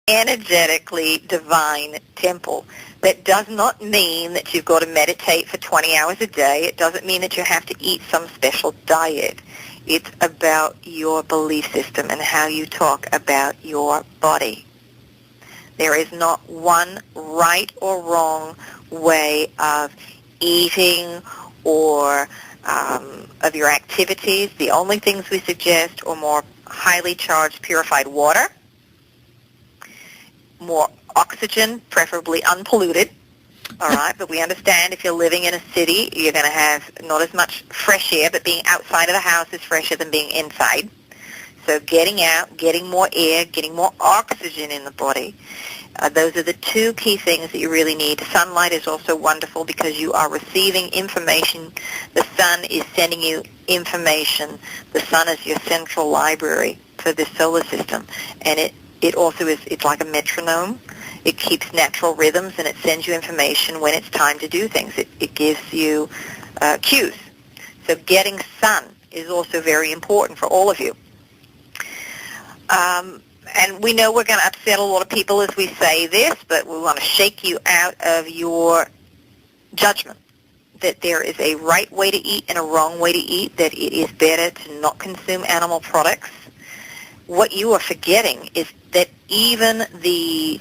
energetically divine temple. That does not mean that you've got to meditate for 20 hours a day. It doesn't mean that you have to eat some special diet. It's about your belief system and how you talk about your body. There is not one right or wrong way of eating or of your activities. The only things we suggest are more highly charged purified water, more oxygen, preferably unpolluted, all right? But we understand if you're living in a city, you're going to have not as much fresh air, but being outside of the house is fresher than being inside. So getting out, getting more air, getting more oxygen in the body, those are the two key things that you really need. Sunlight is also wonderful because you are receiving information. The sun is sending you information. The sun is your central library for the solar system. And it also is, it's like a metronome. It keeps natural rhythms and it sends you information when it's time to do things. It gives you cues. So getting sun is also very important for all of you. And we know we're going to upset a lot of people as we say this, but we want to shake you out of your judgment that there is a right way to eat and a wrong way to eat, that it is better to not consume animal products. What you are forgetting is that even the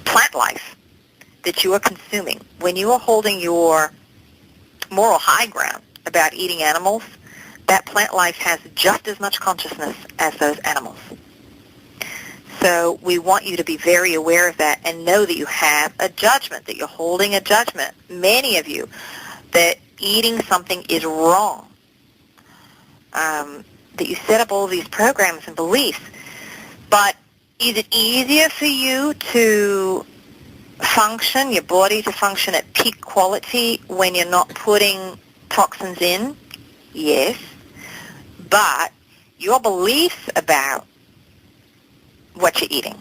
plant life that you are consuming, when you are holding your moral high ground about eating animals, that plant life has just as much consciousness as those animals. So we want you to be very aware of that and know that you have a judgment, that you're holding a judgment, many of you, that eating something is wrong, that you set up all these programs and beliefs. But is it easier for you to function, your body to function at peak quality when you're not putting toxins in? Yes. But your beliefs about what you're eating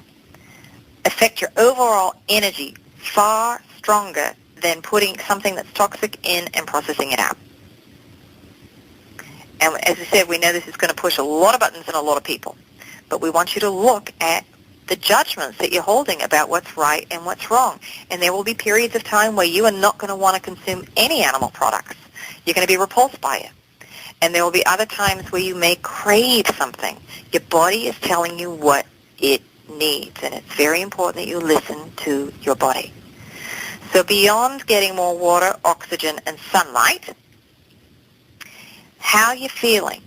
affect your overall energy far stronger than putting something that's toxic in and processing it out. And as I said, we know this is going to push a lot of buttons in a lot of people. But we want you to look at the judgments that you're holding about what's right and what's wrong. And there will be periods of time where you are not going to want to consume any animal products. You're going to be repulsed by it. And there will be other times where you may crave something. Your body is telling you what it needs, and it's very important that you listen to your body. So beyond getting more water, oxygen, and sunlight, how you're feeling.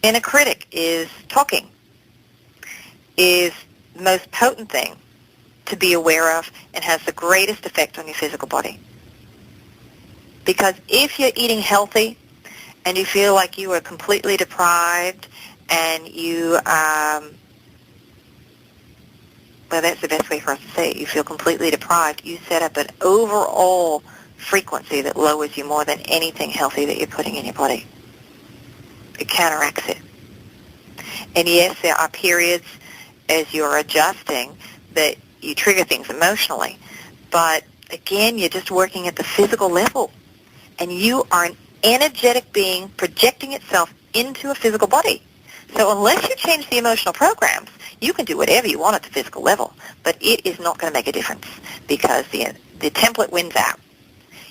Inner critic is talking, is the most potent thing to be aware of and has the greatest effect on your physical body. Because if you're eating healthy and you feel like you are completely deprived and you, well, that's the best way for us to say it, you feel completely deprived, you set up an overall frequency that lowers you more than anything healthy that you're putting in your body. It counteracts it. And yes, there are periods as you're adjusting that you trigger things emotionally. But again, you're just working at the physical level. And you are an energetic being projecting itself into a physical body. So unless you change the emotional programs, you can do whatever you want at the physical level. But it is not going to make a difference because the template wins out.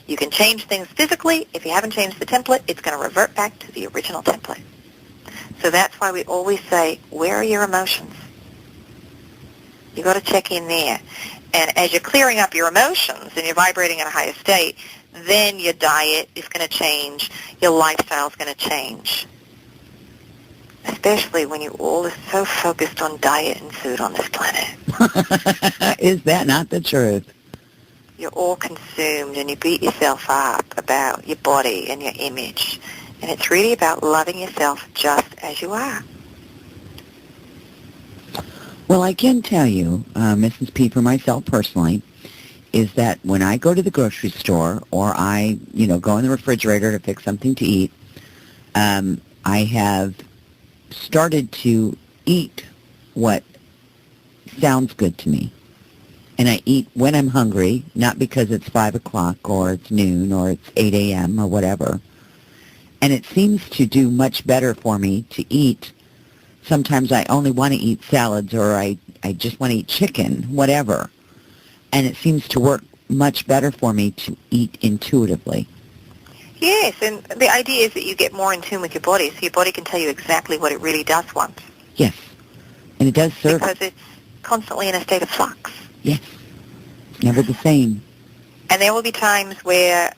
You can change things physically. If you haven't changed the template, it's going to revert back to the original template. So that's why we always say, where are your emotions? You've got to check in there. And as you're clearing up your emotions and you're vibrating at a higher state, then your diet is going to change, your lifestyle is going to change. Especially when you all are so focused on diet and food on this planet. Is that not the truth? You're all consumed and you beat yourself up about your body and your image. And it's really about loving yourself just as you are. Well, I can tell you, Mrs. P, for myself personally, is that when I go to the grocery store or I, go in the refrigerator to pick something to eat, I have started to eat what sounds good to me. And I eat when I'm hungry, not because it's 5 o'clock or it's noon or it's 8 a.m. or whatever. And it seems to do much better for me to eat. Sometimes I only want to eat salads or I I just want to eat chicken, whatever. And it seems to work much better for me to eat intuitively. Yes, and the idea is that you get more in tune with your body, so your body can tell you exactly what it really does want. Yes, and it does serve. Because it's constantly in a state of flux. Yes, never the same. And there will be times where,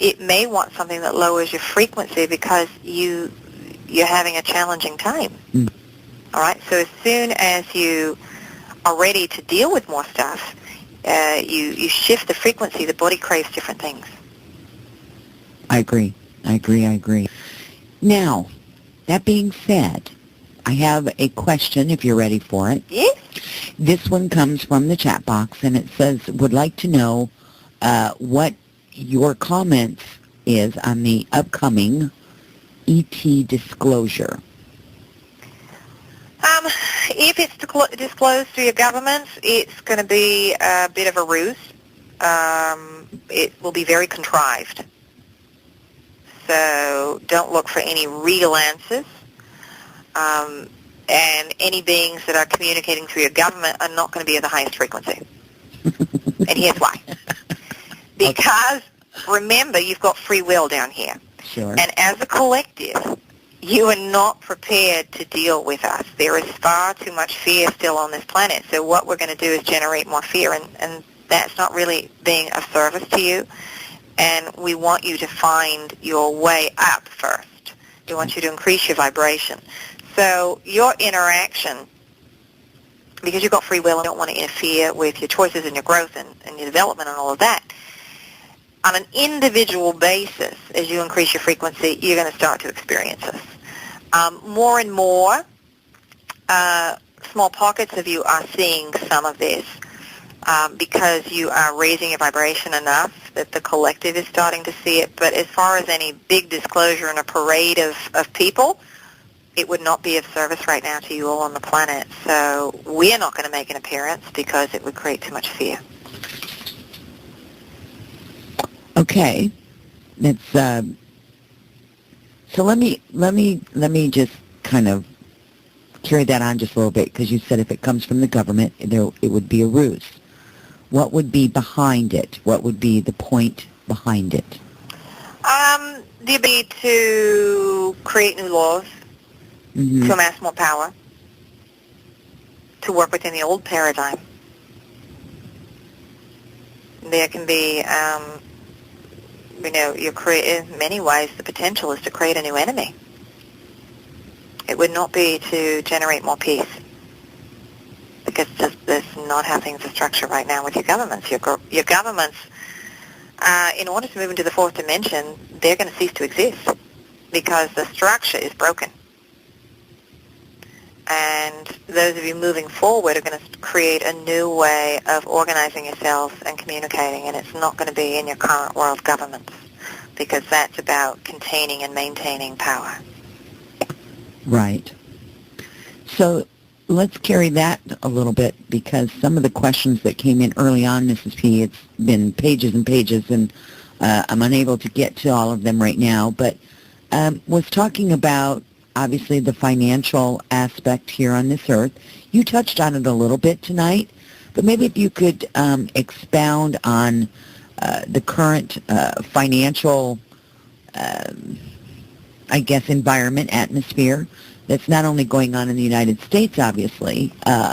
it may want something that lowers your frequency because you're having a challenging time. Mm. All right, so as soon as you are ready to deal with more stuff, you shift the frequency, the body craves different things. I agree. Now, that being said, I have a question if you're ready for it. Yes? This one comes from the chat box, and it says, would like to know what your comments is on the upcoming ET disclosure. If it's disclosed through your governments, it's going to be a bit of a ruse. It will be very contrived. So don't look for any real answers. And any beings that are communicating through your government are not going to be at the highest frequency. And here's why. Because, remember, you've got free will down here. Sure. And as a collective, you are not prepared to deal with us. There is far too much fear still on this planet. So what we're going to do is generate more fear, and that's not really being of service to you. And we want you to find your way up first. We want you to increase your vibration. So your interaction, because you've got free will and don't want to interfere with your choices and your growth and your development and all of that, on an individual basis, as you increase your frequency, you're going to start to experience this. More and more, small pockets of you are seeing some of this because you are raising your vibration enough that the collective is starting to see it. But as far as any big disclosure and a parade of people, it would not be of service right now to you all on the planet. So we are not going to make an appearance because it would create too much fear. Okay, that's so. Let me just kind of carry that on just a little bit, because you said if it comes from the government, it would be a ruse. What would be behind it? What would be the point behind it? The ability to create new laws, to amass more power, to work within the old paradigm. There can be, in many ways, the potential is to create a new enemy. It would not be to generate more peace, because that's not how things are structured right now with your governments. Your governments, in order to move into the fourth dimension, they're going to cease to exist because the structure is broken. And those of you moving forward are going to create a new way of organizing yourselves and communicating, and it's not going to be in your current world governments, because that's about containing and maintaining power. Right. So let's carry that a little bit, because some of the questions that came in early on, Mrs. P, it's been pages and pages, and I'm unable to get to all of them right now, but was talking about, obviously, the financial aspect here on this earth. You touched on it a little bit tonight, but maybe if you could expound on the current financial, environment, atmosphere, that's not only going on in the United States, obviously,